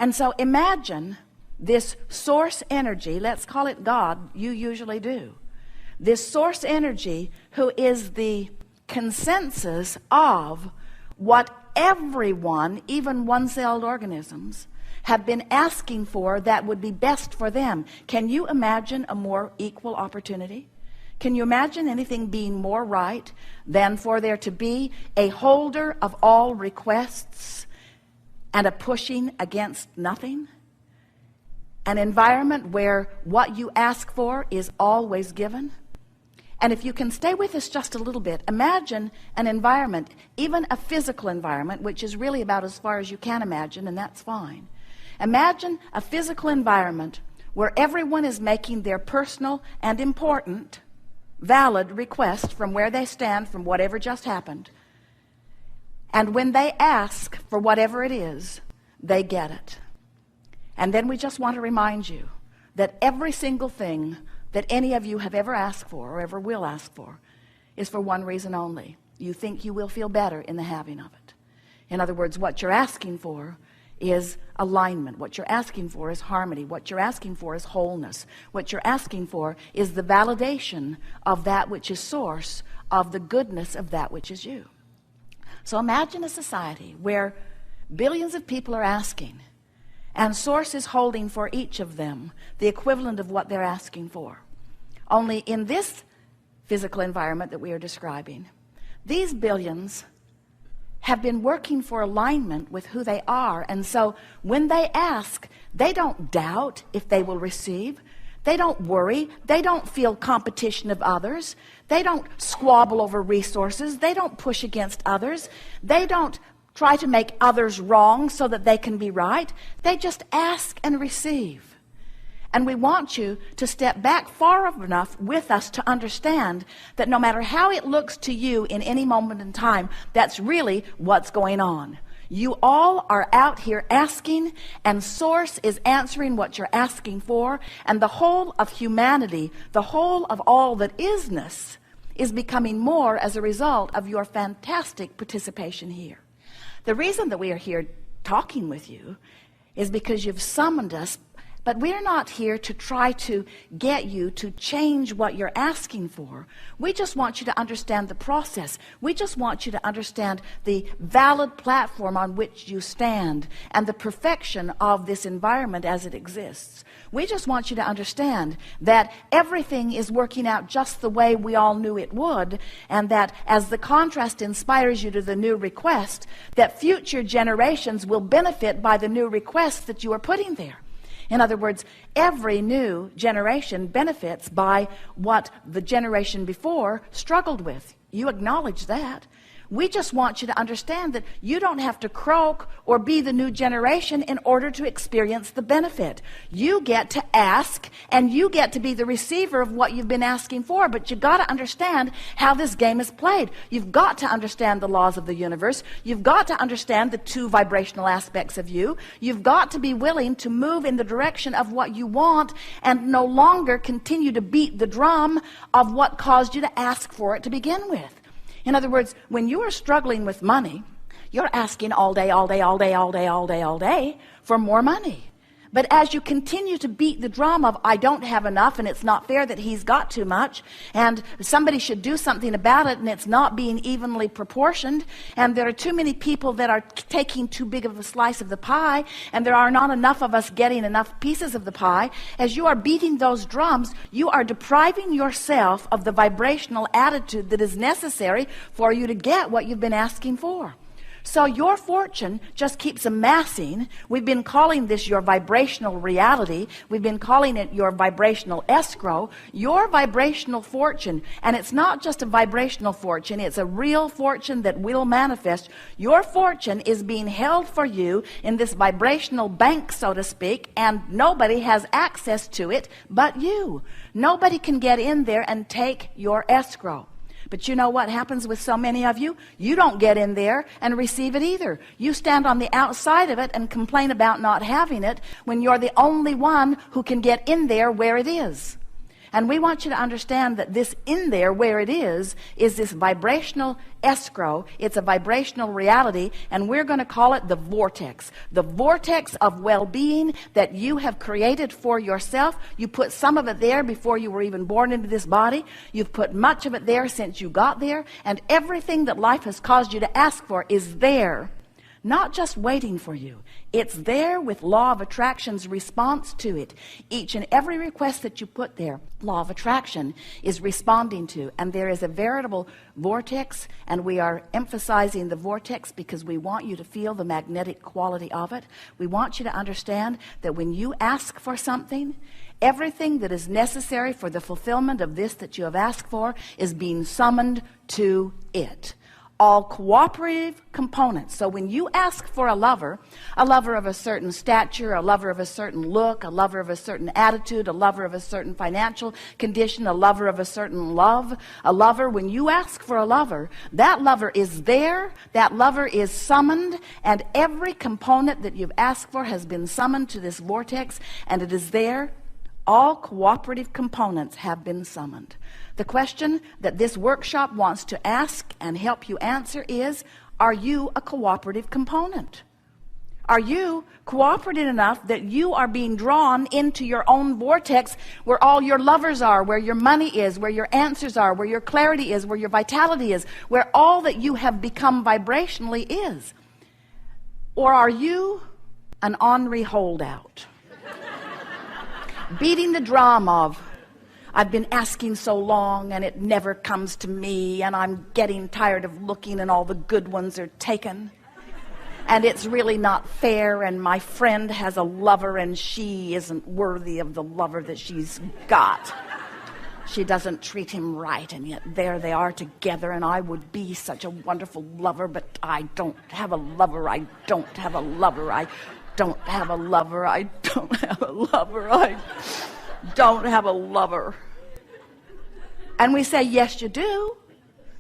And so imagine this source energy, let's call it God, you usually do. This source energy who is the consensus of what everyone, even one-celled organisms, have been asking for that would be best for them. Can you imagine a more equal opportunity? Can you imagine anything being more right than for there to be a holder of all requests and a pushing against nothing? An environment where what you ask for is always given? And if you can stay with us just a little bit, imagine an environment, even a physical environment, which is really about as far as you can imagine, and that's fine. Imagine a physical environment where everyone is making their personal and important, valid request from where they stand, from whatever just happened. And when they ask for whatever it is, they get it. And then we just want to remind you that every single thing that any of you have ever asked for or ever will ask for is for one reason only. You think you will feel better in the having of it. In other words, what you're asking for is alignment. What you're asking for is harmony. What you're asking for is wholeness. What you're asking for is the validation of that which is source of the goodness of that which is you. So imagine a society where billions of people are asking, and source is holding for each of them the equivalent of what they're asking for. Only in this physical environment that we are describing, these billions have been working for alignment with who they are. And so when they ask, they don't doubt if they will receive. They don't worry. They don't feel competition of others. They don't squabble over resources. They don't push against others. They don't try to make others wrong so that they can be right. They just ask and receive. And we want you to step back far enough with us to understand that no matter how it looks to you in any moment in time, that's really what's going on. You all are out here asking, and source is answering what you're asking for, and the whole of humanity, the whole of all that isness, is becoming more as a result of your fantastic participation here. The reason that we are here talking with you is because you've summoned us. But we're not here to try to get you to change what you're asking for. We just want you to understand the process. We just want you to understand the valid platform on which you stand and the perfection of this environment as it exists. We just want you to understand that everything is working out just the way we all knew it would, and that as the contrast inspires you to the new request, that future generations will benefit by the new request that you are putting there. In other words, every new generation benefits by what the generation before struggled with. You acknowledge that. We just want you to understand that you don't have to croak or be the new generation in order to experience the benefit. You get to ask, and you get to be the receiver of what you've been asking for, but you've got to understand how this game is played. You've got to understand the laws of the universe. You've got to understand the two vibrational aspects of you. You've got to be willing to move in the direction of what you want and no longer continue to beat the drum of what caused you to ask for it to begin with. In other words, when you are struggling with money, you're asking all day, all day, all day, all day, all day, all day for more money. But as you continue to beat the drum of, I don't have enough, and it's not fair that he's got too much, and somebody should do something about it, and it's not being evenly proportioned, and there are too many people that are taking too big of a slice of the pie, and there are not enough of us getting enough pieces of the pie, as you are beating those drums, you are depriving yourself of the vibrational attitude that is necessary for you to get what you've been asking for. So your fortune just keeps amassing. We've been calling this your vibrational reality. We've been calling it your vibrational escrow, your vibrational fortune. And it's not just a vibrational fortune, it's a real fortune that will manifest. Your fortune is being held for you in this vibrational bank, so to speak, and nobody has access to it but you. Nobody can get in there and take your escrow. But you know what happens with so many of you? You don't get in there and receive it either. You stand on the outside of it and complain about not having it when you're the only one who can get in there where it is. And we want you to understand that this in there, where it is this vibrational escrow. It's a vibrational reality, and we're going to call it the vortex. The vortex of well-being that you have created for yourself. You put some of it there before you were even born into this body. You've put much of it there since you got there, and everything that life has caused you to ask for is there. Not just waiting for you. It's there with law of attraction's response to it. Each and every request that you put there, law of attraction is responding to. And there is a veritable vortex, and we are emphasizing the vortex because we want you to feel the magnetic quality of it. We want you to understand that when you ask for something, everything that is necessary for the fulfillment of this that you have asked for is being summoned to it. All cooperative components. So when you ask for a lover of a certain stature, a lover of a certain look, a lover of a certain attitude, a lover of a certain financial condition, a lover of a certain love, a lover, when you ask for a lover, that lover is there, that lover is summoned, and every component that you've asked for has been summoned to this vortex, and it is there. All cooperative components have been summoned. The question that this workshop wants to ask and help you answer is, are you a cooperative component? Are you cooperative enough that you are being drawn into your own vortex where all your lovers are, where your money is, where your answers are, where your clarity is, where your vitality is, where all that you have become vibrationally is? Or are you an ornery holdout? Beating the drum of, I've been asking so long and it never comes to me, and I'm getting tired of looking and all the good ones are taken, and it's really not fair, and my friend has a lover and she isn't worthy of the lover that she's got. She doesn't treat him right, and yet there they are together, and I would be such a wonderful lover, but I don't have a lover. I don't have a lover. I don't have a lover. I don't have a lover. I don't have a lover. And we say, yes, you do.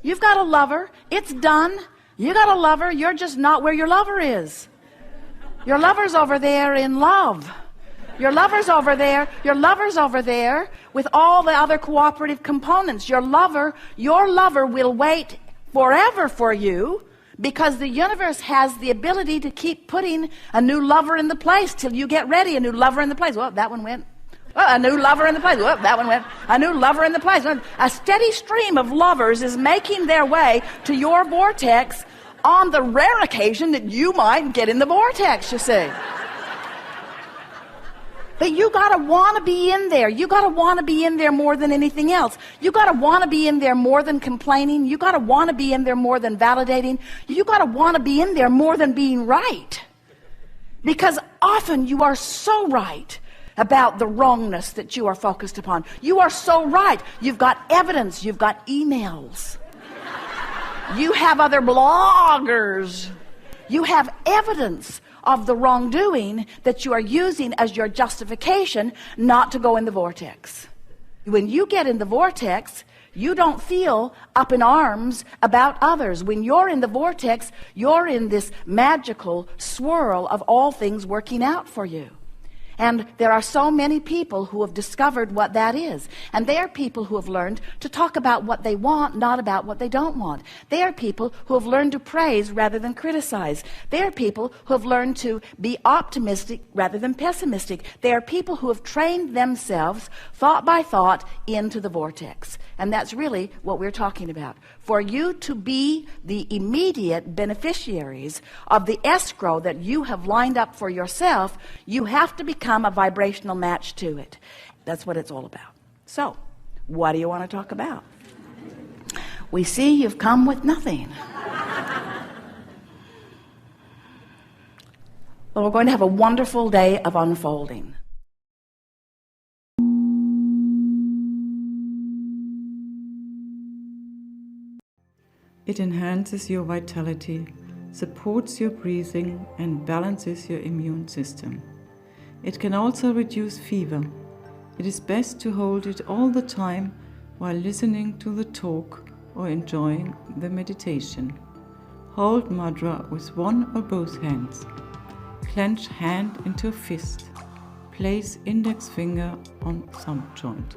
You've got a lover. It's done. You got a lover. You're just not where your lover is. Your lover's over there in love. Your lover's over there. Your lover's over there with all the other cooperative components. Your lover will wait forever for you, because the universe has the ability to keep putting a new lover in the place till you get ready. A new lover in the place. Well, that one went. Well, a new lover in the place. Well, that one went. A new lover in the place. A steady stream of lovers is making their way to your vortex on the rare occasion that you might get in the vortex, you see. But you gotta want to be in there. You gotta want to be in there more than anything else. You gotta want to be in there more than complaining. You gotta want to be in there more than validating. You gotta want to be in there more than being right. Because often you are so right about the wrongness that you are focused upon. You are so right. You've got evidence. You've got emails. You have other bloggers. You have evidence of the wrongdoing that you are using as your justification not to go in the vortex. When you get in the vortex, you don't feel up in arms about others. When you're in the vortex, you're in this magical swirl of all things working out for you. And there are so many people who have discovered what that is. And they are people who have learned to talk about what they want, not about what they don't want. They are people who have learned to praise rather than criticize. They are people who have learned to be optimistic rather than pessimistic. They are people who have trained themselves, thought by thought, into the vortex. And that's really what we're talking about. For you to be the immediate beneficiaries of the escrow that you have lined up for yourself, you have to become a vibrational match to it. That's what it's all about. So, what do you want to talk about? We see you've come with nothing. Well, we're going to have a wonderful day of unfolding. It enhances your vitality, supports your breathing, and balances your immune system. It can also reduce fever. It is best to hold it all the time while listening to the talk or enjoying the meditation. Hold mudra with one or both hands. Clench hand into a fist. Place index finger on thumb joint.